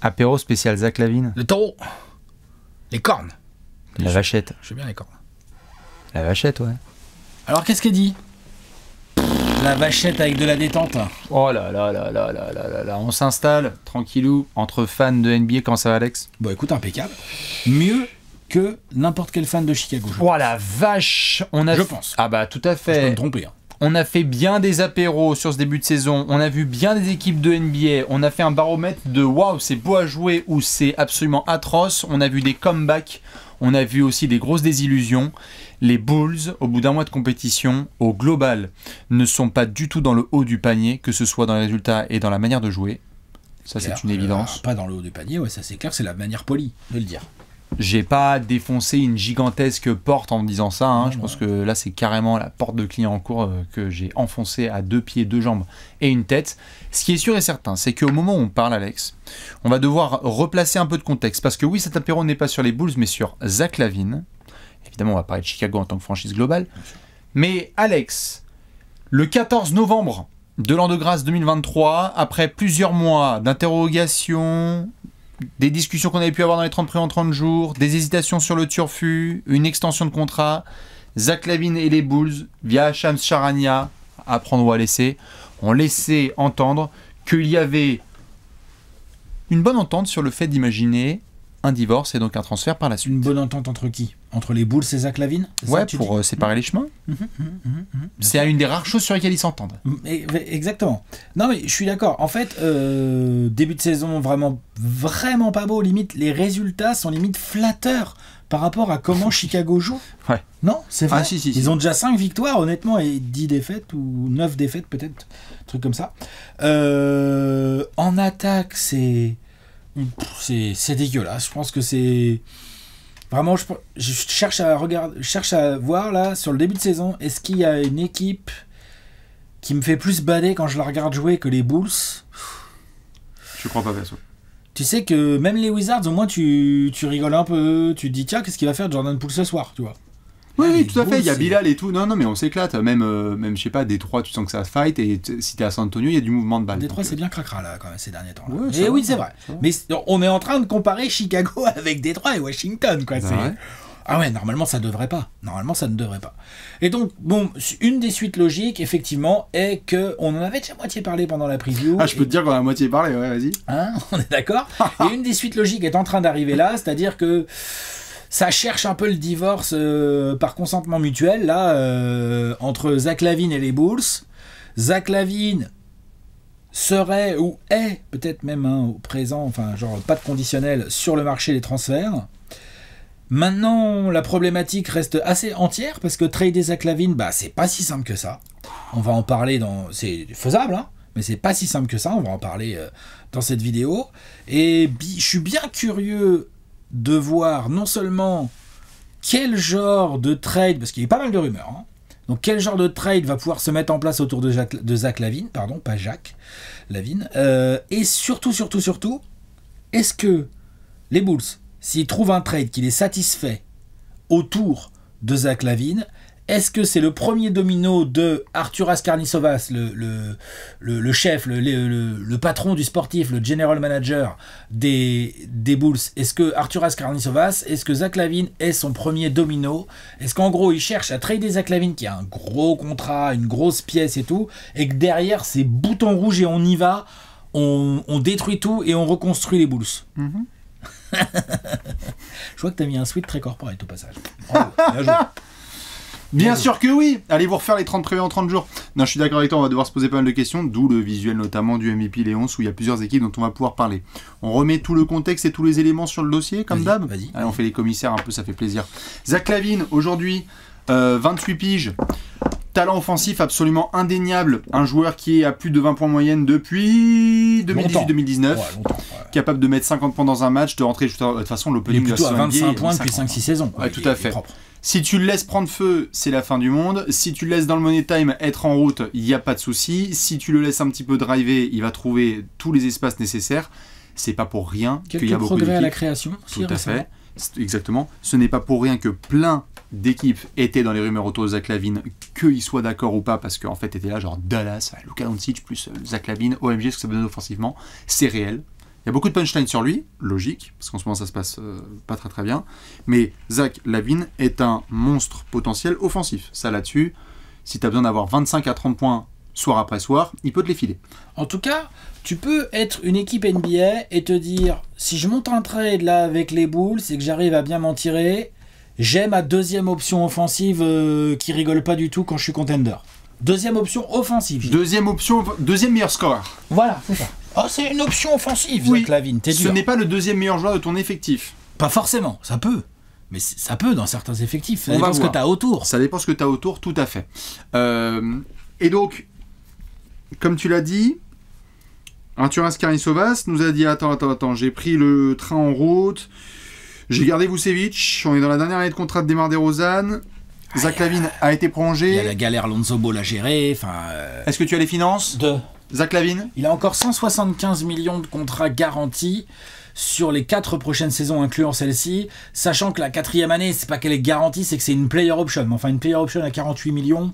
Apéro spécial Zach Lavine. Le taureau. Les cornes. La vachette. Je veux bien les cornes. La vachette, ouais. Alors, qu'est-ce qu'elle dit? La vachette avec de la détente. Oh là là là là là là là là. On s'installe, tranquillou, entre fans de NBA. Comment ça va, Alex? Bon, écoute, impeccable. Mieux que n'importe quel fan de Chicago. Oh la vache, Je pense. Ah bah tout à Je peux fait. me tromper. Hein. On a fait bien des apéros sur ce début de saison. On a vu bien des équipes de NBA. On a fait un baromètre de waouh, c'est beau à jouer ou c'est absolument atroce. On a vu des comebacks. On a vu aussi des grosses désillusions. Les Bulls, au bout d'un mois de compétition, au global, ne sont pas du tout dans le haut du panier, que ce soit dans les résultats et dans la manière de jouer. Ça, c'est une évidence. Pas dans le haut du panier, ouais, ça c'est clair, c'est la manière polie de le dire. J'ai pas défoncé une gigantesque porte en me disant ça. Hein. Non, je pense que là, c'est carrément la porte de client en cours que j'ai enfoncée à 2 pieds, 2 jambes et une tête. Ce qui est sûr et certain, c'est qu'au moment où on parle, Alex, on va devoir replacer un peu de contexte. Parce que oui, cet apéro n'est pas sur les Bulls, mais sur Zach Lavine. Évidemment, on va parler de Chicago en tant que franchise globale. Mais Alex, le 14 novembre de l'an de grâce 2023, après plusieurs mois d'interrogations, des discussions qu'on avait pu avoir dans les 30 premiers en 30 jours, des hésitations sur le turfu, une extension de contrat, Zach Lavine et les Bulls, via Shams Charania, à prendre ou à laisser, ont laissé entendre qu'il y avait une bonne entente sur le fait d'imaginer un divorce et donc un transfert par la suite. Une bonne entente entre qui? Entre les Bulls et Zach Lavine? Ouais, pour séparer les chemins. C'est une des rares choses sur lesquelles ils s'entendent. Exactement. Non mais je suis d'accord. En fait, début de saison vraiment pas beau. Limite, les résultats sont limite flatteurs par rapport à comment Chicago joue. Ouais. Non, c'est vrai. Ah, si. Ils ont déjà 5 victoires, honnêtement, et 10 défaites, ou 9 défaites peut-être. Un truc comme ça. En attaque, c'est dégueulasse. Je pense que c'est... Vraiment, je cherche à voir là, sur le début de saison, est-ce qu'il y a une équipe qui me fait plus bader quand je la regarde jouer que les Bulls? Je crois pas, perso. Tu sais que même les Wizards, au moins tu rigoles un peu, tu te dis tiens, qu'est-ce qu'il va faire Jordan Poole ce soir, tu vois? Oui, tout à fait, il y a Bilal et tout. Non, mais on s'éclate. Même je sais pas, Détroit, tu sens que ça fight. Et si t'es à San Antonio, il y a du mouvement de balle. Détroit, c'est bien cracra là, quand même, ces derniers temps. Ouais, et oui, c'est vrai. Mais on est en train de comparer Chicago avec Détroit et Washington, quoi. Ouais. Ah ouais, normalement, ça devrait pas. Normalement, ça ne devrait pas. Et donc, bon, une des suites logiques, effectivement, est que on en avait déjà moitié parlé pendant la preview. Ah, je peux te dire qu'on a à moitié parlé, ouais, vas-y. Hein, on est d'accord. Et une des suites logiques est en train d'arriver là, c'est-à-dire que ça cherche un peu le divorce par consentement mutuel, là, entre Zach Lavine et les Bulls. Zach Lavine serait, ou est, peut-être même au présent, enfin, genre pas de conditionnel, sur le marché des transferts. Maintenant, la problématique reste assez entière, parce que trader Zach Lavine, bah, c'est pas si simple que ça. On va en parler c'est faisable, hein, mais c'est pas si simple que ça, on va en parler dans cette vidéo. Et je suis bien curieux de voir non seulement quel genre de trade, parce qu'il y a pas mal de rumeurs, hein, donc quel genre de trade va pouvoir se mettre en place autour de Zach Lavine, pardon, pas Jacques Lavine, et surtout, est-ce que les Bulls, s'ils trouvent un trade qui les satisfait autour de Zach Lavine, est-ce que c'est le premier domino de Arturas Karnisovas, le chef, le patron du sportif, le general manager des Bulls? Est-ce que Arturas Karnisovas, est-ce que Zach Lavine est son premier domino? Est-ce qu'en gros, il cherche à trader Zach Lavine, qui a un gros contrat, une grosse pièce et tout, et que derrière, c'est bouton rouge et on y va, on détruit tout et on reconstruit les Bulls? Je vois que tu as mis un sweat très corporate au passage. Bravo, bien joué. Bien sûr que oui. Allez vous refaire les 30 prévus en 30 jours. Non, je suis d'accord avec toi, on va devoir se poser pas mal de questions, d'où le visuel notamment du MVP Léon, où il y a plusieurs équipes dont on va pouvoir parler. On remet tout le contexte et tous les éléments sur le dossier, comme d'hab. Vas-y. Allez, on fait les commissaires un peu, ça fait plaisir. Zach Lavine, aujourd'hui, 28 piges. Talent offensif absolument indéniable. Un joueur qui est à plus de 20 points en moyenne depuis 2018-2019. Ouais, capable de mettre 50 points dans un match, de rentrer de toute façon l'opening. Il est plutôt à 25 points depuis 5-6 saisons. Ouais, tout à fait. Si tu le laisses prendre feu, c'est la fin du monde. Si tu le laisses dans le money time être en route, il n'y a pas de souci. Si tu le laisses un petit peu driver, il va trouver tous les espaces nécessaires. C'est pas pour rien qu'il y a beaucoup d'équipes. Progrès à la création. Tout à fait. Exactement. Ce n'est pas pour rien que plein d'équipes étaient dans les rumeurs autour de Zach Lavine, qu'ils soient d'accord ou pas, parce qu'en fait, était là genre Dallas, Luka Doncic plus Zach Lavine, OMG, ce que ça peut donner offensivement. C'est réel. Il y a beaucoup de punchline sur lui, logique, parce qu'en ce moment ça se passe pas très très bien. Mais Zach LaVine est un monstre potentiel offensif. Ça là-dessus, si tu as besoin d'avoir 25 à 30 points soir après soir, il peut te les filer. En tout cas, tu peux être une équipe NBA et te dire, si je monte un trade là avec les Bulls et que j'arrive à bien m'en tirer, j'ai ma deuxième option offensive qui rigole pas du tout quand je suis contender. Deuxième option offensive. Deuxième meilleur scoreur. Voilà, c'est ça. Oh, c'est une option offensive, Oui, Zach LaVine, t'es dur. ce n'est pas le deuxième meilleur joueur de ton effectif. Pas forcément, ça peut. Mais ça peut dans certains effectifs. Ça On va dépend ce que voir. t'as autour. Ça dépend ce que tu as autour, tout à fait. Et donc, comme tu l'as dit, Arturas Karisovas nous a dit attends, j'ai pris le train en route, j'ai gardé Vucevic, on est dans la dernière année de contrat de Demar DeRozan, Zach LaVine a été Il y a prolongé. la galère Lonzo Ball à gérer. Est-ce que tu as les finances Zach LaVine? Il a encore 175 millions de contrats garantis sur les 4 prochaines saisons, incluant celle-ci, sachant que la 4e année, c'est pas qu'elle est garantie, c'est que c'est une player option. Enfin, une player option à 48 millions.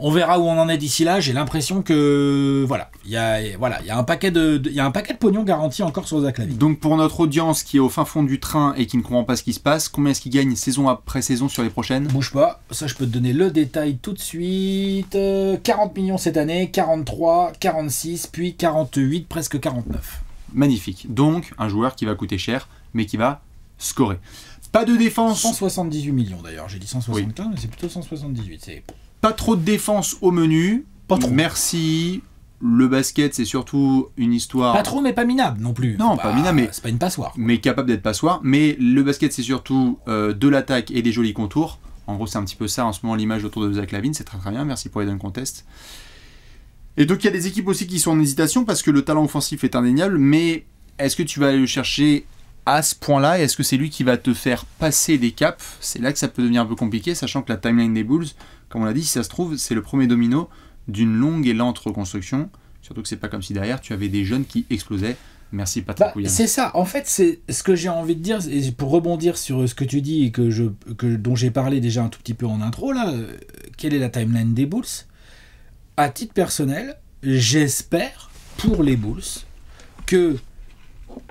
On verra où on en est d'ici là. J'ai l'impression que il y a un paquet de pognon garanti encore sur Zach LaVine. Donc pour notre audience qui est au fin fond du train et qui ne comprend pas ce qui se passe, combien est-ce qu'il gagne saison après saison sur les prochaines? Bouge pas, ça je peux te donner le détail tout de suite. 40 millions cette année, 43, 46, puis 48, presque 49. Magnifique. Donc un joueur qui va coûter cher, mais qui va scorer. Pas de défense. 178 millions d'ailleurs, j'ai dit 175, mais c'est plutôt 178. C'est... Pas trop de défense au menu. Pas trop. Merci. Le basket, c'est surtout une histoire. Pas trop, mais pas minable non plus. Non, pas minable, mais c'est pas une passoire. Mais capable d'être passoire. Mais le basket, c'est surtout de l'attaque et des jolis contours. En gros, c'est un petit peu ça en ce moment l'image autour de Zach LaVine. C'est très très bien. Merci pour les dunk contests. Et donc, il y a des équipes aussi qui sont en hésitation parce que le talent offensif est indéniable. Mais est-ce que tu vas aller le chercher à ce point-là? Est-ce que c'est lui qui va te faire passer des caps? C'est là que ça peut devenir un peu compliqué, sachant que la timeline des Bulls, comme on l'a dit, si ça se trouve, c'est le premier domino d'une longue et lente reconstruction. Surtout que c'est pas comme si derrière tu avais des jeunes qui explosaient. Merci Patrick Williams. C'est ça, en fait, c'est ce que j'ai envie de dire, et pour rebondir sur ce que tu dis et dont j'ai parlé déjà un tout petit peu en intro, là, quelle est la timeline des Bulls? À titre personnel, j'espère pour les Bulls que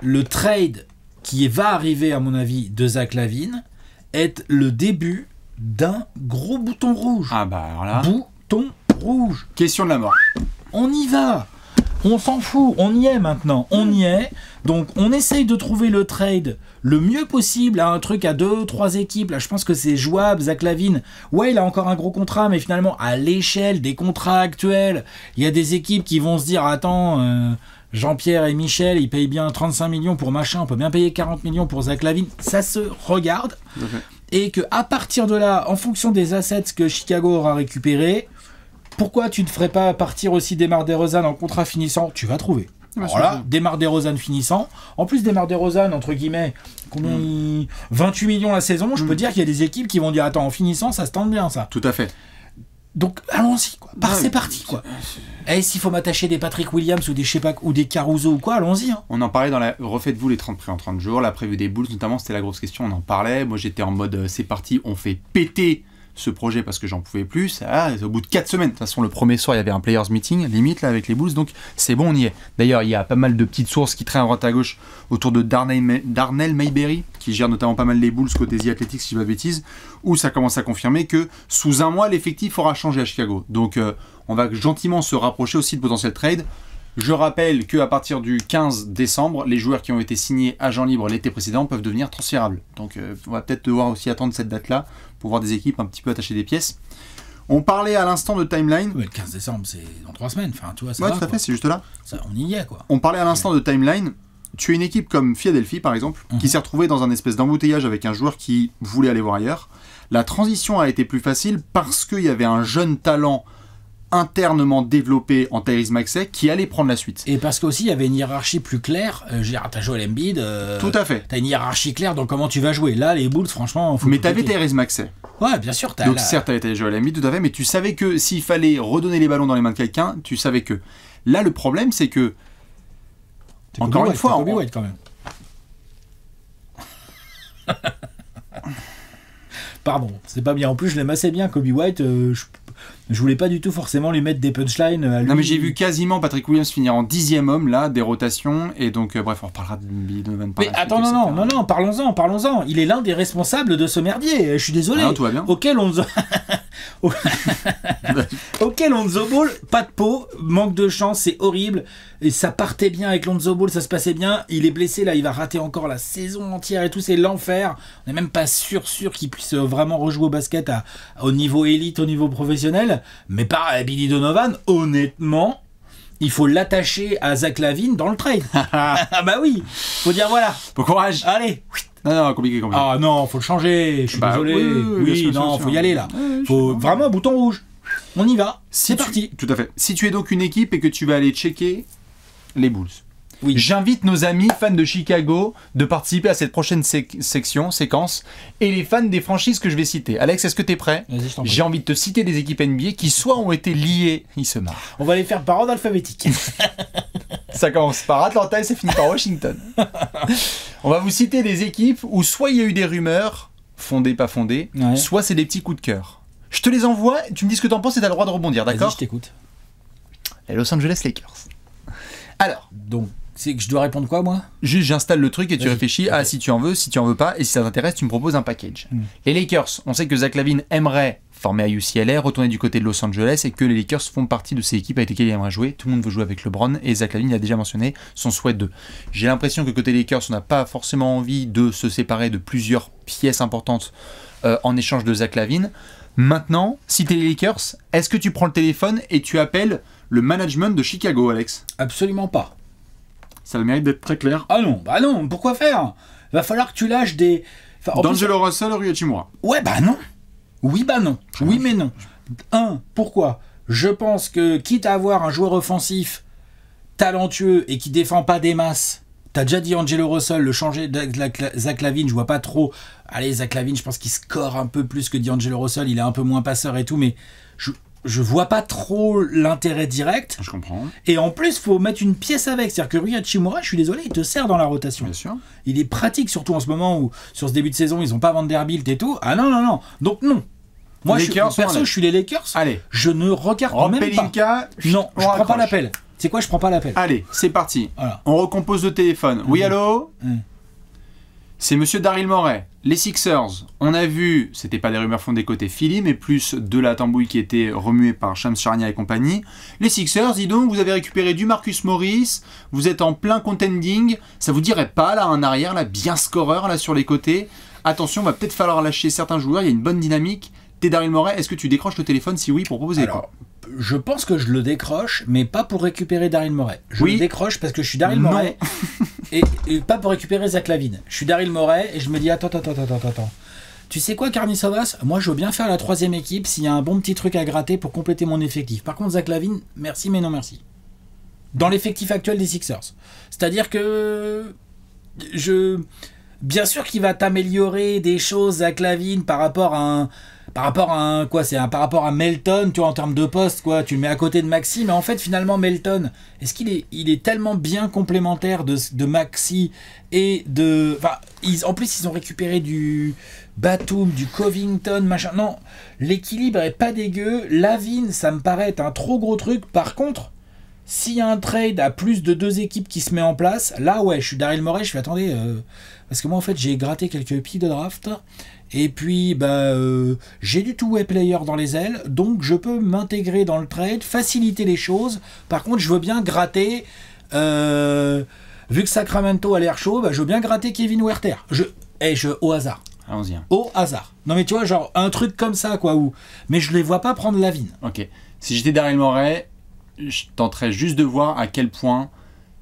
le trade qui va arriver, à mon avis, de Zach LaVine est le début d'un gros bouton rouge. Ah bah alors là. Bouton rouge. Question de la mort. On y va. On s'en fout. On y est maintenant. On y est. Donc on essaye de trouver le trade le mieux possible à un truc à 2-3 équipes. Là, je pense que c'est jouable. Zach LaVine, ouais, il a encore un gros contrat, mais finalement, à l'échelle des contrats actuels, il y a des équipes qui vont se dire, attends, Jean-Pierre et Michel, ils payent bien 35 millions pour machin, on peut bien payer 40 millions pour Zach LaVine. Ça se regarde. Okay. Et que à partir de là, en fonction des assets que Chicago aura récupérés, pourquoi tu ne ferais pas partir aussi Demar DeRozan en contrat finissant? Tu vas trouver. Voilà, Demar DeRozan finissant. En plus, Demar DeRozan, entre guillemets, 28 millions la saison, je peux dire qu'il y a des équipes qui vont dire, attends, en finissant, ça se tente bien, ça. Tout à fait. Donc, allons-y, quoi. C'est parti, quoi. Et s'il faut m'attacher des Patrick Williams ou des, je sais pas, ou des Caruso ou quoi, allons-y. Hein. On en parlait dans la... Refaites-vous les 30 prix en 30 jours. La prévue des Bulls, notamment, c'était la grosse question. On en parlait. Moi, j'étais en mode, c'est parti, on fait péter ce projet parce que j'en pouvais plus. Ah, au bout de 4 semaines. De toute façon, le premier soir, il y avait un players meeting, limite, là, avec les Bulls. Donc, c'est bon, on y est. D'ailleurs, il y a pas mal de petites sources qui traînent à droite à gauche autour de Darnell Mayberry, qui gère notamment pas mal les Bulls côté The Athletics, si je dis pas de bêtises, où ça commence à confirmer que sous un mois, l'effectif aura changé à Chicago. Donc, on va gentiment se rapprocher aussi de potentiel trade. Je rappelle qu'à partir du 15 décembre, les joueurs qui ont été signés agents libres l'été précédent peuvent devenir transférables. Donc on va peut-être devoir aussi attendre cette date-là pour voir des équipes un petit peu attacher des pièces. On parlait à l'instant de timeline. Ouais, le 15 décembre, c'est dans 3 semaines. Enfin, tu vois, ça ouais, va, tout à fait, c'est juste là. Ça, on y est, quoi. On parlait à l'instant de timeline. Tu as une équipe comme Philadelphie, par exemple, qui s'est retrouvée dans un espèce d'embouteillage avec un joueur qui voulait aller voir ailleurs. La transition a été plus facile parce qu'il y avait un jeune talent internement développé en Tyrese Maxey qui allait prendre la suite. Et parce qu'aussi il y avait une hiérarchie plus claire. T'as Joel Embiid. Tout à fait. T'as une hiérarchie claire dans comment tu vas jouer. Là, les Bulls, franchement. Mais t'avais Tyrese Maxey. Ouais, bien sûr. Donc certes, t'avais Joel Embiid, tout à fait, mais tu savais que s'il fallait redonner les ballons dans les mains de quelqu'un, tu savais que. Là, le problème, c'est que. Encore une fois. Kobe White, quand même. Pardon, c'est pas bien. En plus, je l'aime assez bien, Kobe White. Je voulais pas du tout forcément lui mettre des punchlines à lui. Non mais j'ai vu quasiment Patrick Williams finir en 10e homme là, des rotations, et donc bref, on reparlera de Billy Donovan par Mais la suite, attends, etc. non, parlons-en. Il est l'un des responsables de ce merdier. Je suis désolé. Ah non, tout va bien. Auquel Lonzo Ball, pas de peau, manque de chance, c'est horrible. Et ça partait bien avec Lonzo Ball, ça se passait bien. Il est blessé là, il va rater encore la saison entière et tout, c'est l'enfer. On n'est même pas sûr qu'il puisse vraiment rejouer au basket au niveau élite, au niveau professionnel. Mais par Billy Donovan, honnêtement, il faut l'attacher à Zach LaVine dans le trade. Ah bah oui, faut dire voilà. Bon courage. Allez. Non, compliqué. Ah non, faut le changer, je suis désolé. Oui, bien sûr, bien faut sûr. y aller là. Ouais, Faut vraiment un bouton rouge. On y va, c'est Si tu- parti. Tout à fait. Si tu es donc une équipe et que tu vas aller checker les Bulls, Oui. j'invite nos amis fans de Chicago de participer à cette prochaine séquence, et les fans des franchises que je vais citer. Alex, est-ce que tu es prêt? Vas-y, je t'en prie. J'ai envie de te citer des équipes NBA qui soit ont été liées, il se marre. On va les faire par ordre alphabétique. Ça commence par Atlanta et ça finit par Washington. On va vous citer des équipes où soit il y a eu des rumeurs, fondées, pas fondées, Ouais. soit c'est des petits coups de cœur. Je te les envoie, tu me dis ce que t'en penses et t'as le droit de rebondir, Vas-y, d'accord? je t'écoute. Les Los Angeles Lakers. Alors, Donc, c'est que je dois répondre quoi, moi? juste j'installe le truc et tu Vas-y. réfléchis à si tu en veux pas, et si ça t'intéresse, tu me proposes un package. Les Lakers, on sait que Zach LaVine aimerait former à UCLA, retourner du côté de Los Angeles, et que les Lakers font partie de ces équipes avec lesquelles il aimerait jouer. Tout le monde veut jouer avec LeBron, et Zach LaVine a déjà mentionné son souhait d'eux. J'ai l'impression que côté Lakers, on n'a pas forcément envie de se séparer de plusieurs pièces importantes en échange de Zach LaVine. Maintenant, si t'es les Lakers, est-ce que tu prends le téléphone et tu appelles le management de Chicago, Alex? Absolument pas. Ça a le mérite d'être très clair. Ah non, bah non, pourquoi faire? Va falloir que tu lâches des... Enfin, en plus- D'Angelo Russell, Rui Hachimura. Ouais, bah non. Oui, bah non. Oui, mais non. Pourquoi? Je pense que, quitte à avoir un joueur offensif talentueux et qui défend pas des masses, t'as déjà dit Angelo Russell, le changer de Zach LaVine, je vois pas trop. Allez, Zach LaVine, je pense qu'il score un peu plus que D'Angelo Russell, il est un peu moins passeur et tout, mais je vois pas trop l'intérêt direct. Je comprends, Et en plus, faut mettre une pièce avec. C'est-à-dire que Rui Hachimura, je suis désolé, il te sert dans la rotation. bien sûr. Il est pratique, surtout en ce moment où, sur ce début de saison, ils ont pas Vanderbilt et tout. Ah non. Donc non. Moi, Lakers, perso, je suis les Lakers. Allez, Je ne regarde Rob même pas. Pelinka, Non, on je prends pas raccroche. l'appel. C'est quoi, je prends pas l'appel. Allez, c'est parti. Voilà. On recompose le téléphone. Oui, allô? Mm. C'est monsieur Daryl Morey. Les Sixers, on a vu, c'était pas des rumeurs fondées côté Philly, mais plus de la tambouille qui était remuée par Shams Charania et compagnie. Les Sixers, dis donc, vous avez récupéré du Marcus Morris, vous êtes en plein contending, ça vous dirait pas, là, un arrière, là, bien scoreur, là, sur les côtés? Attention, va peut-être falloir lâcher certains joueurs, il y a une bonne dynamique. T'es Daryl Morey, est-ce que tu décroches le téléphone? Si oui, pour proposer quoi? Alors, je pense que je le décroche, mais pas pour récupérer Daryl Morey. Je Oui. le décroche parce que je suis Daryl Non. Morey et pas pour récupérer Zach LaVine. Je suis Daryl Morey et je me dis attends. Tu sais quoi, Carny Savas? Moi, je veux bien faire la troisième équipe s'il y a un bon petit truc à gratter pour compléter mon effectif. Par contre, Zach LaVine, merci mais non merci. Dans l'effectif actuel des Sixers. C'est-à-dire que bien sûr qu'il va t'améliorer des choses, Zach LaVine, par rapport à Melton, tu vois, en termes de poste, quoi. Tu le mets à côté de Maxi, mais en fait, finalement, Melton, est-ce qu'il est tellement bien complémentaire de Maxi et de... Enfin, en plus, ils ont récupéré du Batum, du Covington, machin. Non, l'équilibre est pas dégueu. LaVine, ça me paraît être un trop gros truc. Par contre, s'il y a un trade à plus de 2 équipes qui se met en place, là, ouais, je suis Daryl Morey, je fais attendez... Parce que moi, en fait, j'ai gratté quelques pieds de draft. Et puis, j'ai du two-way player dans les ailes. Donc, je peux m'intégrer dans le trade, faciliter les choses. Par contre, je veux bien gratter... vu que Sacramento a l'air chaud, je veux bien gratter Kevin Huerter. Au hasard. Allons-y. Au hasard. Non, mais tu vois, genre, un truc comme ça, quoi. Mais je les vois pas prendre LaVine. Ok. Si j'étais Daryl Morey, je tenterais juste de voir à quel point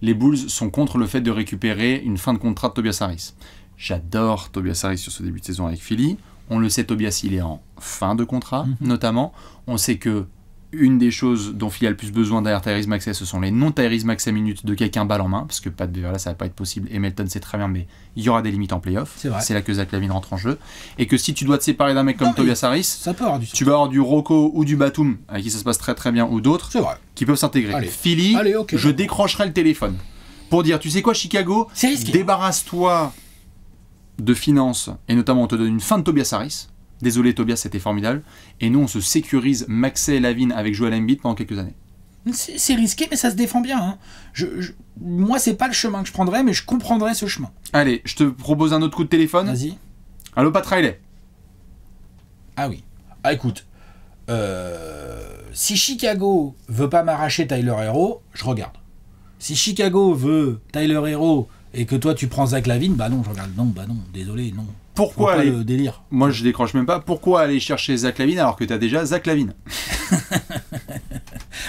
les Bulls sont contre le fait de récupérer une fin de contrat de Tobias Harris. J'adore Tobias Harris sur ce début de saison avec Philly. On le sait, Tobias, il est en fin de contrat, notamment. On sait que une des choses dont Philly a le plus besoin derrière Tyrese Maxey, ce sont les non-Tyrese Maxey minutes de quelqu'un balle en main, parce que Pat Beverley, ça va pas être possible. Et Melton, c'est très bien, mais il y aura des limites en playoff. C'est là que Zach LaVine rentre en jeu. Et que si tu dois te séparer d'un mec comme Tobias Harris, ça peut avoir du sens. Tu vas avoir du Rocco ou du Batum, avec qui ça se passe très très bien, ou d'autres, qui peuvent s'intégrer. Philly, okay, je décrocherai le téléphone pour dire, tu sais quoi, Chicago, débarrasse-toi de finances, et notamment on te donne une fin de Tobias Harris, Désolé Tobias, c'était formidable. Et nous, on se sécurise Maxey et Lavine avec Joel Embiid pendant quelques années. C'est risqué, mais ça se défend bien. Hein. Moi, c'est pas le chemin que je prendrais, mais je comprendrais ce chemin. Allez, je te propose un autre coup de téléphone. Vas-y. Allô, Pat Riley. Ah oui. Ah écoute, si Chicago veut pas m'arracher Tyler Hero, je regarde. Si Chicago veut Tyler Hero et que toi tu prends Zach LaVine, bah non, je regarde. Non, bah non, désolé, non. Pourquoi aller... le délire. Moi, je décroche même pas. Pourquoi aller chercher Zach LaVine alors que t'as déjà Zach LaVine?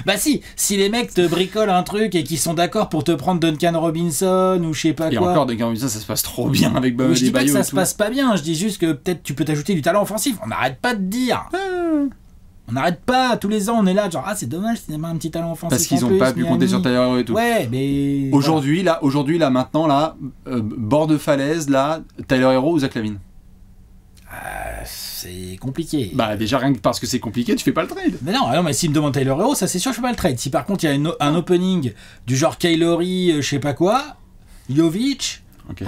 Bah si les mecs te bricolent un truc et qu'ils sont d'accord pour te prendre Duncan Robinson ou je sais pas et quoi. Et encore, Duncan Robinson, ça se passe trop bien avec Bam Adebayo. Je dis pas que ça se passe pas bien, je dis juste que peut-être tu peux t'ajouter du talent offensif. On n'arrête pas de dire. On n'arrête pas, tous les ans on est là, genre c'est dommage, c'est un petit talent offensif. Parce qu'ils n'ont pas pu compter sur Tyler Hero et tout. Ouais, mais. Aujourd'hui, là, maintenant, là, bord de falaise, là, Tyler Hero ou Zach LaVine? C'est compliqué. Bah, déjà, rien que parce que c'est compliqué, tu fais pas le trade. Mais non, mais s'il me demande Tyler Hero, ça c'est sûr, je fais pas le trade. Si par contre il y a un opening du genre Kylori, je sais pas quoi, Jovic. Okay.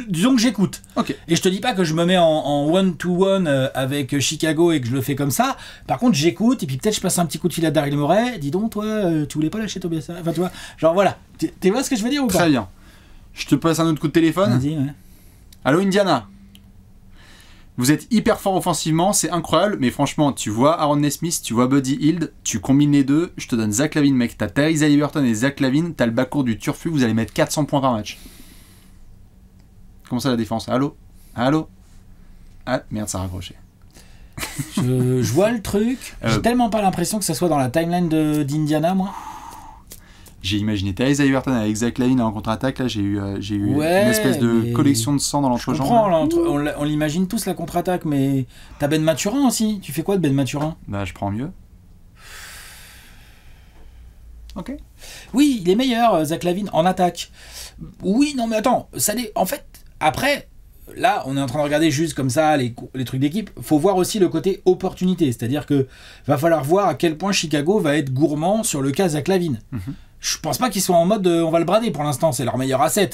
Disons que j'écoute. Okay. Et je te dis pas que je me mets en one-to-one avec Chicago et que je le fais comme ça. Par contre, j'écoute et puis peut-être je passe un petit coup de fil à Daryl Morey. Dis donc, toi, tu voulais pas lâcher Tobias? Enfin, tu vois, genre voilà. Tu vois ce que je veux dire ou pas? Très bien. Je te passe un autre coup de téléphone. Vas-y, ouais. Allô, Indiana. Vous êtes hyper fort offensivement, c'est incroyable, mais franchement, tu vois Aaron Nesmith, tu vois Buddy Hield, tu combines les deux, je te donne Zach LaVine, mec. T'as Tyrese Haliburton et Zach LaVine, t'as le backcourt du turfu, vous allez mettre 400 points par match. Comment ça la défense? Allô? Allô? Ah, merde, ça a raccroché. Je vois le truc. J'ai tellement pas l'impression que ça soit dans la timeline d'Indiana, moi. J'ai imaginé Tyrese Haliburton avec Zach LaVine en contre-attaque. Là, j'ai eu une espèce de collection de sang dans l'entrejambe. On l'imagine tous la contre-attaque, mais t'as Ben Mathurin aussi. Tu fais quoi de Ben Mathurin? Bah, je prends mieux. Ok. Oui, il est meilleur, Zach LaVine, en attaque. Oui, non, mais attends, en fait, après, là, on est en train de regarder juste comme ça les trucs d'équipe. Faut voir aussi le côté opportunité, c'est-à-dire que va falloir voir à quel point Chicago va être gourmand sur le cas Zach LaVine. Je pense pas qu'ils soient en mode on va le brader pour l'instant, c'est leur meilleur asset.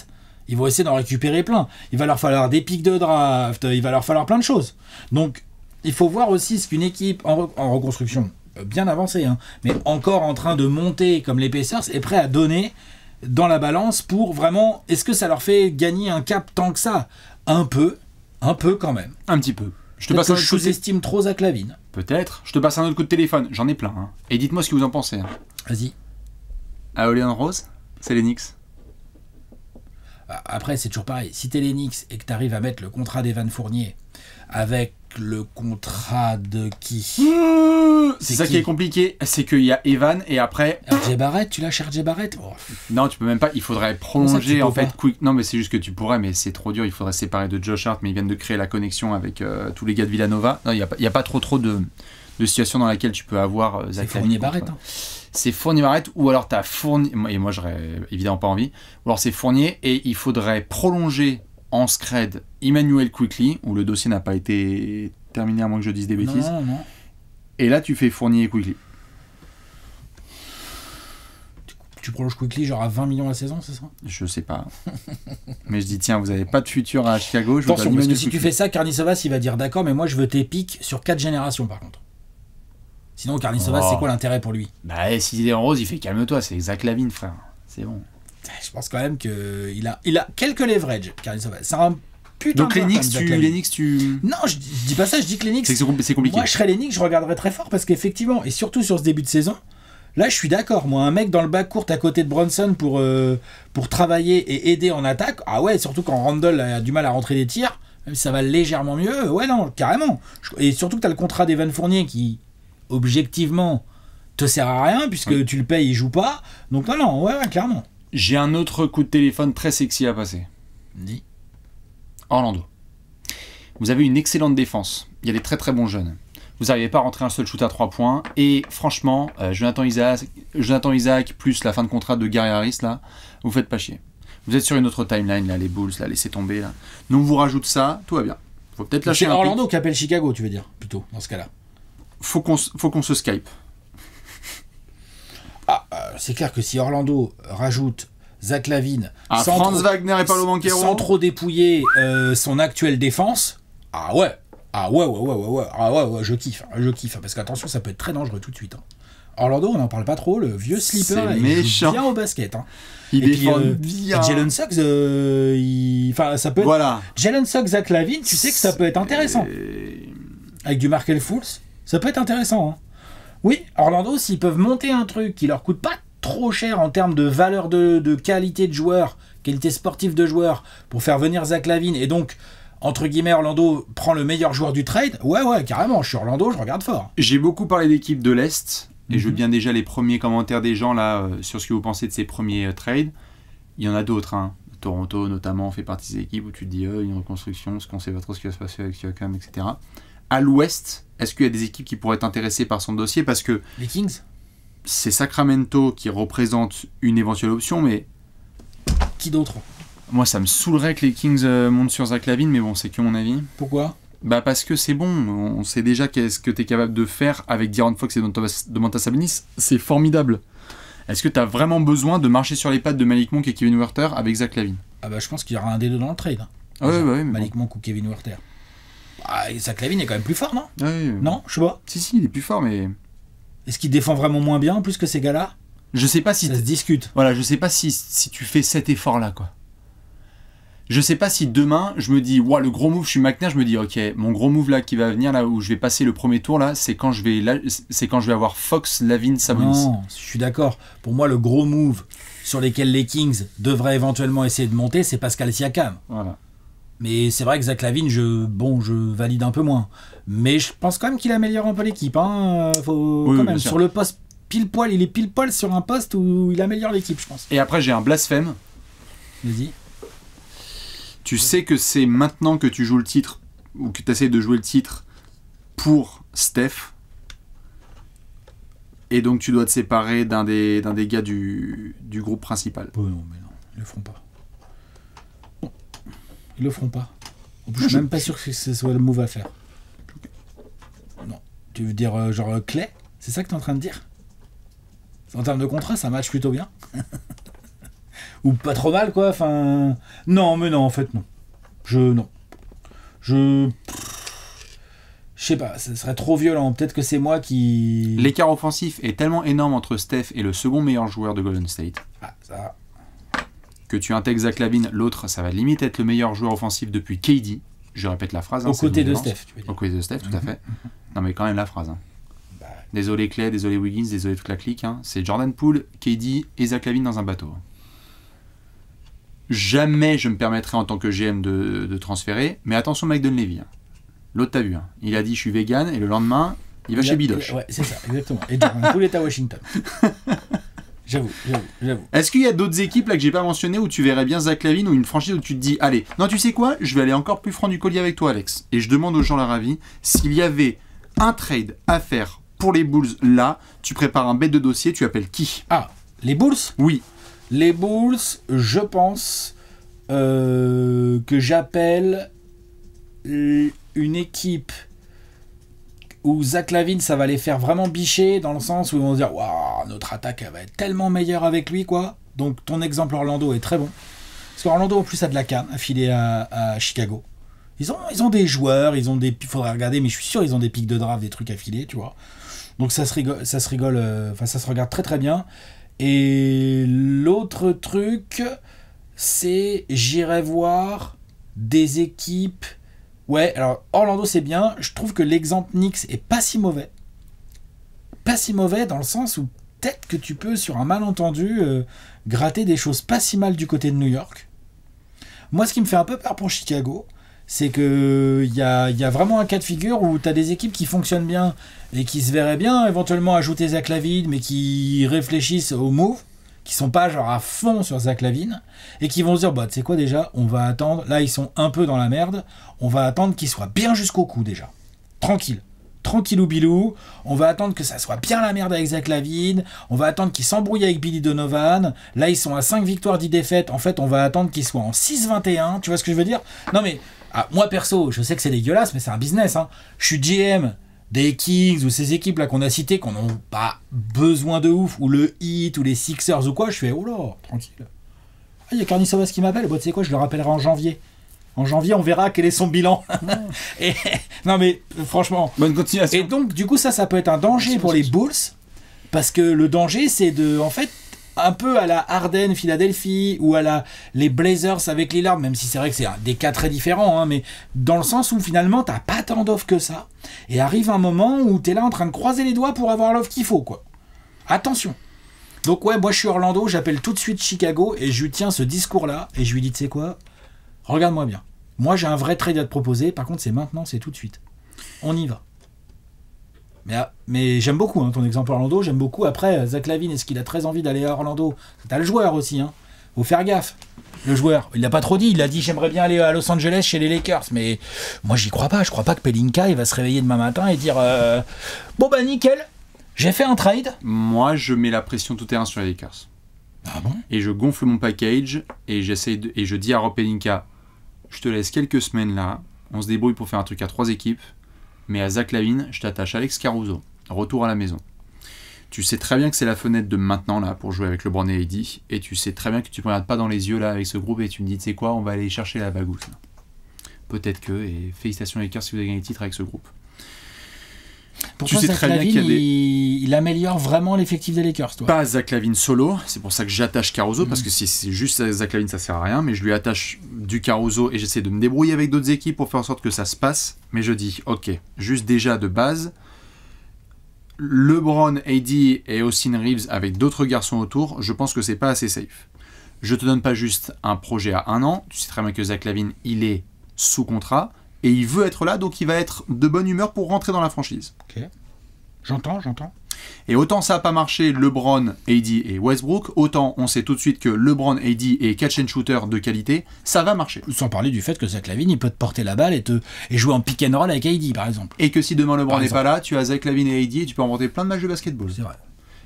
Ils vont essayer d'en récupérer plein. Il va leur falloir des pics de draft, il va leur falloir plein de choses. Donc, il faut voir aussi ce qu'une équipe en reconstruction, bien avancée, hein, mais encore en train de monter comme les Pacers, est prêt à donner dans la balance pour vraiment, est-ce que ça leur fait gagner un cap tant que ça? Un peu quand même. Un petit peu. Je sous-estime trop Zach LaVine. Peut-être. Je te passe un autre coup de téléphone. J'en ai plein. Hein. Et dites-moi ce que vous en pensez. Hein. Vas-y. À Orleans Rose, c'est les Knicks. Après, c'est toujours pareil. Si t'es les Knicks et que t'arrives à mettre le contrat d'Evan Fournier avec le contrat de qui? C'est ça qui est compliqué. C'est qu'il y a Evan et après... RJ Barrett, tu lâches RJ Barrett? Non, tu peux même pas. Il faudrait prolonger en fait. Non, mais c'est juste que tu pourrais, mais c'est trop dur. Il faudrait séparer de Josh Hart, mais ils viennent de créer la connexion avec tous les gars de Villanova. Non, il n'y a pas trop de situations dans laquelle tu peux avoir Zach Fournier Barrett. Hein. C'est Fournier Barrett, ou alors t'as Fournier, et moi j'aurais évidemment pas envie, ou alors c'est Fournier, et il faudrait prolonger en scred Emmanuel Quickley, où le dossier n'a pas été terminé à moins que je dise des bêtises. Non. Et là tu fais Fournier et Quickley. Tu prolonges Quickley genre à 20 millions la saison, c'est ça? Je sais pas. Mais je dis tiens, vous avez pas de futur à Chicago, je attention, parce que si tu fais ça, Karnisovas il va dire d'accord, mais moi je veux tes pics sur 4 générations par contre. Sinon, Karnisovas, c'est quoi l'intérêt pour lui? Bah, s'il est en rose, il fait calme-toi, c'est Zach LaVine, frère. C'est bon. Je pense quand même qu'il a quelques leverage, Karnisovas. C'est un putain donc, de les Knicks, tu. Non, je dis pas ça, je dis que les Knicks. C'est compliqué. Moi, je serais les Knicks, je regarderais très fort parce qu'effectivement, et surtout sur ce début de saison, là, je suis d'accord. Moi, un mec dans le backcourt à côté de Brunson pour travailler et aider en attaque, ah ouais, surtout quand Randle a du mal à rentrer des tirs, même si ça va légèrement mieux, ouais, non, carrément. Et surtout que t'as le contrat d'Evan Fournier qui. Objectivement te sert à rien puisque tu le payes, il joue pas. Donc non, ouais, clairement. J'ai un autre coup de téléphone très sexy à passer. Dis. Orlando. Vous avez une excellente défense. Il y a des très très bons jeunes. Vous n'arrivez pas à rentrer un seul shoot à 3 points. Et franchement, Jonathan Isaac plus la fin de contrat de Gary Harris, là, vous faites pas chier. Vous êtes sur une autre timeline, là, les Bulls, là, laissez tomber. Là. Donc on vous rajoute ça, tout va bien. Faut peut-être lâcher un Orlando qui appelle Chicago, tu veux dire, plutôt, dans ce cas-là. Faut qu'on se Skype. C'est clair que si Orlando rajoute Zach LaVine Franz Wagner et Paolo Banchero sans trop dépouiller son actuelle défense, ah ouais, Ah ouais. Ah ouais, je kiffe. Parce qu'attention, ça peut être très dangereux tout de suite. Hein. Orlando, on n'en parle pas trop. Le vieux sleeper, là, il joue bien au basket. Hein. Il défend bien. Jalen Suggs, enfin, ça peut être... Voilà. Jalen Suggs, Zach LaVine, tu sais que ça peut être intéressant. Avec du Markel Fultz, ça peut être intéressant. Hein. Oui, Orlando, s'ils peuvent monter un truc qui leur coûte pas trop cher en termes de valeur de qualité de joueur, qualité sportive de joueur, pour faire venir Zach LaVine, et donc, entre guillemets, Orlando prend le meilleur joueur du trade, ouais, carrément, je suis Orlando, je regarde fort. J'ai beaucoup parlé d'équipes de l'Est, et je veux bien déjà les premiers commentaires des gens là sur ce que vous pensez de ces premiers trades. Il y en a d'autres, hein. Toronto notamment fait partie des équipes où tu te dis il y a une reconstruction, ce qu'on sait pas trop ce qui va se passer avec Siakam, etc. À l'Ouest, est-ce qu'il y a des équipes qui pourraient être intéressées par son dossier? Parce que les Kings, c'est Sacramento qui représente une éventuelle option, mais qui d'autre? Moi, ça me saoulerait que les Kings montent sur Zach LaVine, mais bon, c'est que mon avis. Pourquoi? Bah parce que c'est bon, on sait déjà qu'est-ce que tu es capable de faire avec De'Aaron Fox et Domantas Sabonis, c'est formidable. Est-ce que tu as vraiment besoin de marcher sur les pattes de Malik Monk et Kevin Huerter avec Zach LaVine? Ah bah je pense qu'il y aura un des deux dans le trade. Ouais, mais Malik bon. Monk ou Kevin Huerter. Ah, et Zach LaVine est quand même plus fort, non? Ouais, non, je sais pas. Si, il est plus fort, mais... Est-ce qu'il défend vraiment moins bien, plus que ces gars-là? Je sais pas si... Ça se discute. Voilà, je sais pas si tu fais cet effort-là, quoi. Je sais pas si demain, je me dis, le gros move, je suis McNair, je me dis, ok, mon gros move là qui va venir, là où je vais passer le premier tour, là, c'est quand je vais avoir Fox, LaVine, Sabonis. Non, je suis d'accord. Pour moi, le gros move sur lesquels les Kings devraient éventuellement essayer de monter, c'est Pascal Siakam. Voilà. Mais c'est vrai que Zach LaVine, je valide un peu moins. Mais je pense quand même qu'il améliore un peu l'équipe. Hein. Faut quand même, sur le poste pile-poil, il est pile-poil sur un poste où il améliore l'équipe, je pense. Et après, j'ai un blasphème. Vas-y. Tu sais que c'est maintenant que tu joues le titre, ou que tu essaies de jouer le titre pour Steph, et donc tu dois te séparer d'un des gars du groupe principal. Oh non, mais non, ils le feront pas. Non, ils le feront pas. En plus, je suis même pas sûr que ce soit le move à faire. Non. Tu veux dire genre Clay? C'est ça que tu es en train de dire? En termes de contrat, ça match plutôt bien. Ou pas trop mal, quoi. Enfin, non, mais non, en fait, non. Je sais pas, ça serait trop violent. Peut-être que c'est moi qui... L'écart offensif est tellement énorme entre Steph et le second meilleur joueur de Golden State. Ah, ça... Que tu intègres Zach LaVine, l'autre, ça va limite être le meilleur joueur offensif depuis KD. Je répète la phrase. Au côté de Steph, tu veux dire. Au côté de Steph, tout à fait. Non, mais quand même la phrase. Hein. Désolé Clay, désolé Wiggins, désolé toute la clique. Hein. C'est Jordan Poole, KD et Zach LaVine dans un bateau. Jamais je me permettrai en tant que GM de transférer, mais attention Mike Dunleavy. Hein. L'autre t'as vu, hein. Il a dit je suis vegan et le lendemain il va chez Bidoche. Ouais, c'est ça, exactement. Et Jordan Poole est à Washington. J'avoue. Est-ce qu'il y a d'autres équipes là que j'ai pas mentionnées où tu verrais bien Zach LaVine ou une franchise où tu te dis allez, non tu sais quoi, je vais aller encore plus franc du collier avec toi Alex. Et je demande aux gens leur avis, s'il y avait un trade à faire pour les Bulls là, tu prépares un bête de dossier, tu appelles qui? Ah, les Bulls? Oui. Les Bulls, je pense que j'appelle une équipe où Zach LaVine, ça va les faire vraiment bicher, dans le sens où ils vont se dire waouh, notre attaque elle va être tellement meilleure avec lui, quoi. Donc ton exemple Orlando est très bon. Parce qu'Orlando en plus a de la canne affilée à Chicago. Ils ont des joueurs, il faudrait regarder, mais je suis sûr ils ont des pics de draft, des trucs affilés, tu vois. Donc ça se regarde très très bien. Et l'autre truc, c'est j'irai voir des équipes. Ouais, alors Orlando c'est bien. Je trouve que l'exemple Knicks est pas si mauvais. Pas si mauvais dans le sens où peut-être que tu peux, sur un malentendu, gratter des choses pas si mal du côté de New York. Moi, ce qui me fait un peu peur pour Chicago, c'est qu'il y a vraiment un cas de figure où tu as des équipes qui fonctionnent bien et qui se verraient bien éventuellement ajouter Zach LaVine, mais qui réfléchissent au move, qui sont pas genre à fond sur Zach LaVine, et qui vont se dire, tu sais quoi déjà, on va attendre, là ils sont un peu dans la merde, on va attendre qu'ils soient bien jusqu'au cou déjà. Tranquillou bilou, on va attendre que ça soit bien la merde avec Zach LaVine, on va attendre qu'ils s'embrouillent avec Billy Donovan, là ils sont à 5 victoires 10 défaites, en fait on va attendre qu'ils soient en 6-21, tu vois ce que je veux dire? Non mais, moi perso, je sais que c'est dégueulasse, mais c'est un business, hein. Je suis GM des Kings ou ces équipes là qu'on a citées, qu'on n'a pas besoin de ouf, ou le Heat, ou les Sixers ou quoi, je fais, oh là, tranquille. Ah, il y a Carnissovas qui m'appelle, tu sais quoi, je le rappellerai en janvier. En janvier, on verra quel est son bilan. Et, non mais franchement. Bonne continuation. Et donc du coup ça peut être un danger pour les Bulls parce que le danger c'est en fait un peu à la Harden Philadelphie ou à les Blazers avec Lillard, même si c'est vrai que c'est des cas très différents, hein, mais dans le sens où finalement t'as pas tant d'offres que ça et arrive un moment où t'es là en train de croiser les doigts pour avoir l'offre qu'il faut quoi. Attention. Donc ouais, moi je suis Orlando, j'appelle tout de suite Chicago et je lui tiens ce discours là et je lui dis tu sais quoi, regarde-moi bien. Moi, j'ai un vrai trade à te proposer. Par contre, c'est maintenant, c'est tout de suite. On y va. Mais j'aime beaucoup ton exemple Orlando. J'aime beaucoup. Après, Zach LaVine, est-ce qu'il a très envie d'aller à Orlando? T'as le joueur aussi. Faut faire gaffe. Le joueur, il l'a pas trop dit. Il a dit j'aimerais bien aller à Los Angeles chez les Lakers. Mais moi, j'y crois pas. Je crois pas que Pelinka il va se réveiller demain matin et dire bon bah nickel, j'ai fait un trade. Moi, je mets la pression tout terrain sur les Lakers. Ah bon? Et je gonfle mon package et je dis à Rob Pelinka, je te laisse quelques semaines là, on se débrouille pour faire un truc à 3 équipes, mais à Zach LaVine, je t'attache Alex Caruso, retour à la maison. Tu sais très bien que c'est la fenêtre de maintenant là pour jouer avec LeBron et AD, et tu sais très bien que tu ne me regardes pas dans les yeux là avec ce groupe et tu me dis, tu sais quoi, on va aller chercher la bagousse. Peut-être que, et félicitations Lakers si vous avez gagné le titre avec ce groupe. Pourquoi Zach LaVine, il améliore vraiment l'effectif des Lakers, toi? Pas Zach LaVine solo, c'est pour ça que j'attache Caruso, parce que si c'est juste Zach LaVine, ça sert à rien, mais je lui attache du Caruso et j'essaie de me débrouiller avec d'autres équipes pour faire en sorte que ça se passe. Mais je dis, ok, juste déjà de base, LeBron, AD et Austin Reeves avec d'autres garçons autour, je pense que c'est pas assez safe. Je te donne pas juste un projet à 1 an, tu sais très bien que Zach LaVine, il est sous contrat, et il veut être là, donc il va être de bonne humeur pour rentrer dans la franchise. Ok, j'entends. Et autant ça n'a pas marché LeBron, AD et Westbrook, autant on sait tout de suite que LeBron, AD et catch and shooter de qualité, ça va marcher. Sans parler du fait que Zach LaVine, il peut te porter la balle et jouer en pick and roll avec AD, par exemple. Et que si demain LeBron n'est pas là, tu as Zach LaVine et AD et tu peux remporter plein de matchs de basketball. C'est vrai.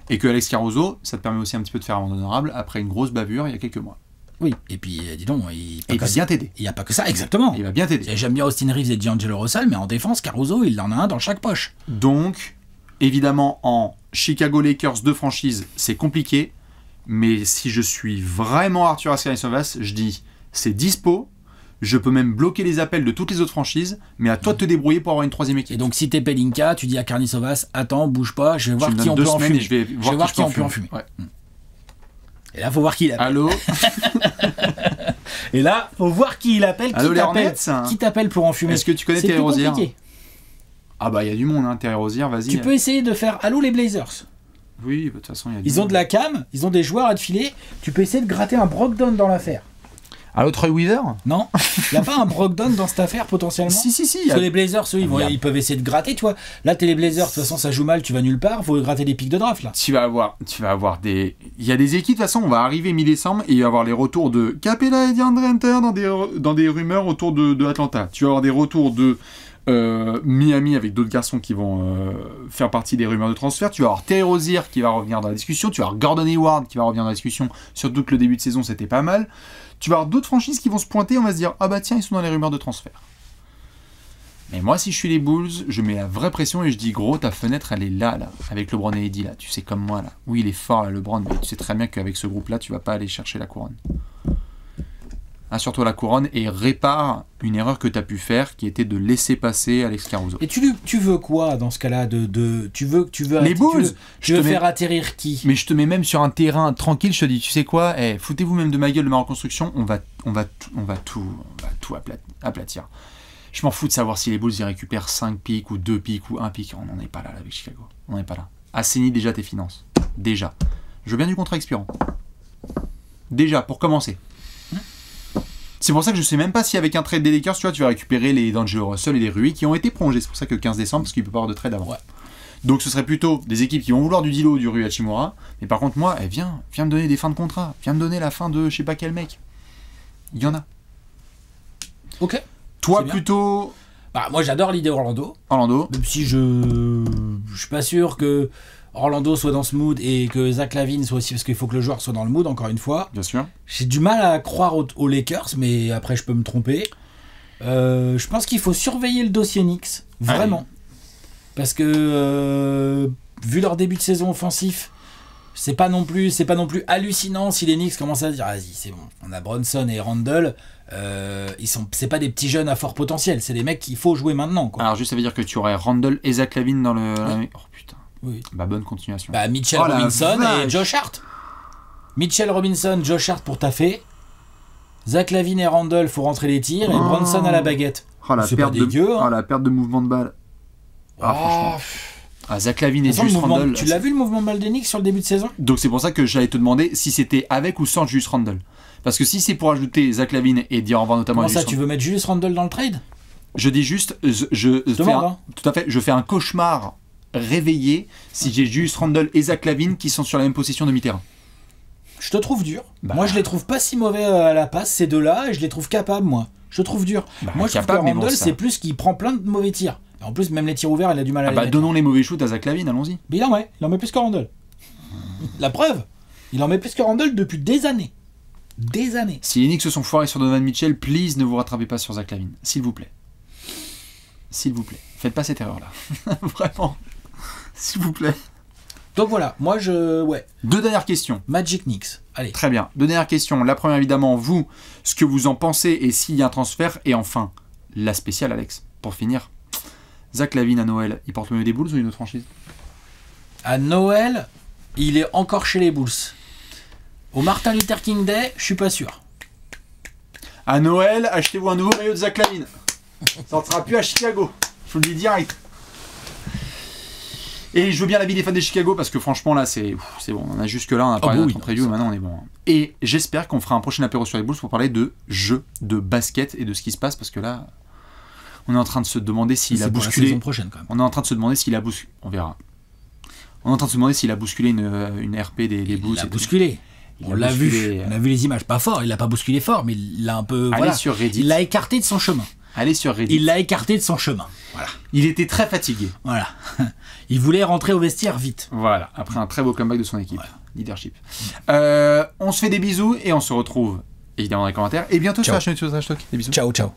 Et que Alex Caruso, ça te permet aussi un petit peu de faire amende honorable après une grosse bavure il y a quelques mois. Oui, et puis dis donc, il va bien t'aider. Il n'y a pas que ça, exactement. Il va bien t'aider. J'aime bien Austin Reeves et D'Angelo Russell, mais en défense, Caruso, il en a un dans chaque poche. Donc, évidemment, en Chicago Lakers de franchise, c'est compliqué, mais si je suis vraiment Arthur Askarissovas, je dis, c'est dispo, je peux même bloquer les appels de toutes les autres franchises, mais à toi de te débrouiller pour avoir une 3e équipe. Et donc, si t'es Pelinka, tu dis à Karnisovas, attends, bouge pas, je vais voir qui on peut en fumer. Je vais voir qui on peut en fumer. Ouais. Et là, faut voir qui il appelle. Allô. Et là, faut voir qui il appelle. Allô, qui t'appelle pour en fumer. Est-ce que tu connais Terry Rozier? Ah bah il y a du monde, Terry Rozier, vas-y. Tu peux essayer de faire allô les Blazers. Oui, de toute façon il y a. Ils ont de la cam, ils ont des joueurs à te filer. Tu peux essayer de gratter un Brogdon dans l'affaire. Allô Troy Weaver? Non, il n'y a pas un Brogdon dans cette affaire potentiellement. Si. Parce que les Blazers, eux, ils peuvent essayer de gratter, tu vois. Là, t'es les Blazers, de toute façon, ça joue mal, tu vas nulle part, faut gratter des pics de draft, là. Tu vas avoir des. Il y a des équipes, de toute façon, on va arriver mi-décembre et il va y avoir les retours de Capella et DeAndre Hunter dans des rumeurs autour de Atlanta. Tu vas avoir des retours de Miami avec d'autres garçons qui vont faire partie des rumeurs de transfert. Tu vas avoir Terry Rozier qui va revenir dans la discussion. Tu vas avoir Gordon Hayward qui va revenir dans la discussion. Surtout que le début de saison, c'était pas mal. Tu vas avoir d'autres franchises qui vont se pointer, on va se dire, ah bah tiens, ils sont dans les rumeurs de transfert. Mais moi, si je suis les Bulls, je mets la vraie pression et je dis, gros, ta fenêtre, elle est là, avec LeBron et AD, là. Tu sais comme moi, là. Oui, il est fort, là, LeBron, mais tu sais très bien qu'avec ce groupe-là, tu vas pas aller chercher la couronne. Assure-toi la couronne et répare une erreur que tu as pu faire, qui était de laisser passer Alex Caruso. Et tu veux quoi, dans ce cas-là tu veux les Bulls. Tu veux faire atterrir qui? Mais je te mets même sur un terrain tranquille, je te dis, tu sais quoi, foutez-vous même de ma gueule de ma reconstruction, on va tout aplatir. Je m'en fous de savoir si les Bulls y récupèrent 5 pics ou 2 pics ou 1 pic. On n'en est pas là avec Chicago. On n'en est pas là. Assainis déjà tes finances. Déjà. Je veux bien du contrat expirant. Déjà, pour commencer. C'est pour ça que je sais même pas si avec un trade des Lakers, tu vas récupérer les D'Angelo Russell et les Rui qui ont été prolongés. C'est pour ça que 15 décembre, parce qu'il peut pas avoir de trade avant. Ouais. Donc ce serait plutôt des équipes qui vont vouloir du Dilo ou du Rui Hachimura. Mais par contre, moi, viens me donner des fins de contrat. Viens me donner la fin de je sais pas quel mec. Il y en a. Ok. Toi plutôt. Bah, moi j'adore l'idée Orlando. Même si je suis pas sûr que Orlando soit dans ce mood et que Zach LaVine soit aussi, parce qu'il faut que le joueur soit dans le mood, encore une fois. Bien sûr. J'ai du mal à croire aux Lakers, mais après je peux me tromper. Je pense qu'il faut surveiller le dossier Knicks, vraiment. Parce que vu leur début de saison offensif, c'est pas non plus hallucinant si les Knicks commencent à dire vas-y c'est bon, on a Brunson et Randle, c'est pas des petits jeunes à fort potentiel, c'est des mecs qu'il faut jouer maintenant, quoi. Alors juste ça veut dire que tu aurais Randle et Zach LaVine dans le... Oui. Oh putain. Oui. Bah bonne continuation. Bah Mitchell Oh, la Robinson vache. et Josh Hart. Mitchell Robinson, Josh Hart pour taffer. Zach LaVine et Randle faut rentrer les tirs et Brunson à la baguette. Oh, la C'est perte pas dégueu, hein. Oh, la perte de mouvement de balle. Ah, franchement. Ah, Zach LaVine et De toute façon, Julius le mouvement- Randle. tu l'as vu le mouvement de balle des Knicks sur le début de saison? Donc c'est pour ça que j'allais te demander si c'était avec ou sans Julius Randle. Parce que si c'est pour ajouter Zach LaVine et dire au revoir notamment Comment à ça, Julius tu veux mettre Julius Randle dans le trade? Je dis juste, tout à fait, je fais un cauchemar réveillé si j'ai Julius Randle et Zach LaVine qui sont sur la même position de mi-terrain. Je te trouve dur. Bah. Moi, je les trouve pas si mauvais à la passe, ces deux-là, et je les trouve capables, moi. Je trouve dur. Bah, moi, je capable, trouve mais que bon, Randle, ça- c'est plus qu'il prend plein de mauvais tirs. Et en plus, même les tirs ouverts, il a du mal à Ah les bah mettre. donnons les mauvais shoots à Zach LaVine, allons-y. Mais il en met plus que Randle. La preuve, il en met plus que Randle depuis des années. Des années. Si les Knicks se sont foirés sur Donovan Mitchell, please ne vous rattrapez pas sur Zach LaVine, s'il vous plaît. S'il vous plaît. Faites pas cette erreur-là. Vraiment. S'il vous plaît. Donc voilà, moi ouais, Deux dernières questions. Magic Knicks. Allez. Très bien. Deux dernières questions. La première, évidemment, vous, ce que vous en pensez et s'il y a un transfert. Et enfin, la spéciale, Alex, pour finir. Zach LaVine à Noël, il porte le maillot des Bulls ou une autre franchise? À Noël, il est encore chez les Bulls. Au Martin Luther King Day, je suis pas sûr. À Noël, achetez-vous un nouveau maillot de Zach LaVine. Ça ne sera plus à Chicago. Je vous le dis direct. Et je veux bien l'avis des fans de Chicago parce que franchement là c'est bon. On a jusque là, on a parlé de notre preview, maintenant on est bon. Et j'espère qu'on fera un prochain apéro sur les Bulls pour parler de jeu, de basket et de ce qui se passe parce que là on est en train de se demander s'il a C'est pour la bousculé. saison prochaine, quand même. On est en train de se demander s'il a bousculé. On verra. On est en train de se demander s'il a bousculé une RP des Bulls. Il a et tout. bousculé. Il On a l'a vu. bousculé. On a vu les images. Pas fort, il l'a pas bousculé fort, mais il l'a un peu. Allez Voilà. sur Reddit. Il l'a écarté de son chemin. Allez sur Reddit. Il l'a écarté de son chemin. Voilà. Il était très fatigué. Voilà. Il voulait rentrer au vestiaire vite. Voilà, après un très beau comeback de son équipe. Voilà. Leadership. On se fait des bisous et on se retrouve évidemment dans les commentaires. Et bientôt sur Ciao. la chaîne YouTube Trash Talk. Des bisous. Ciao, ciao.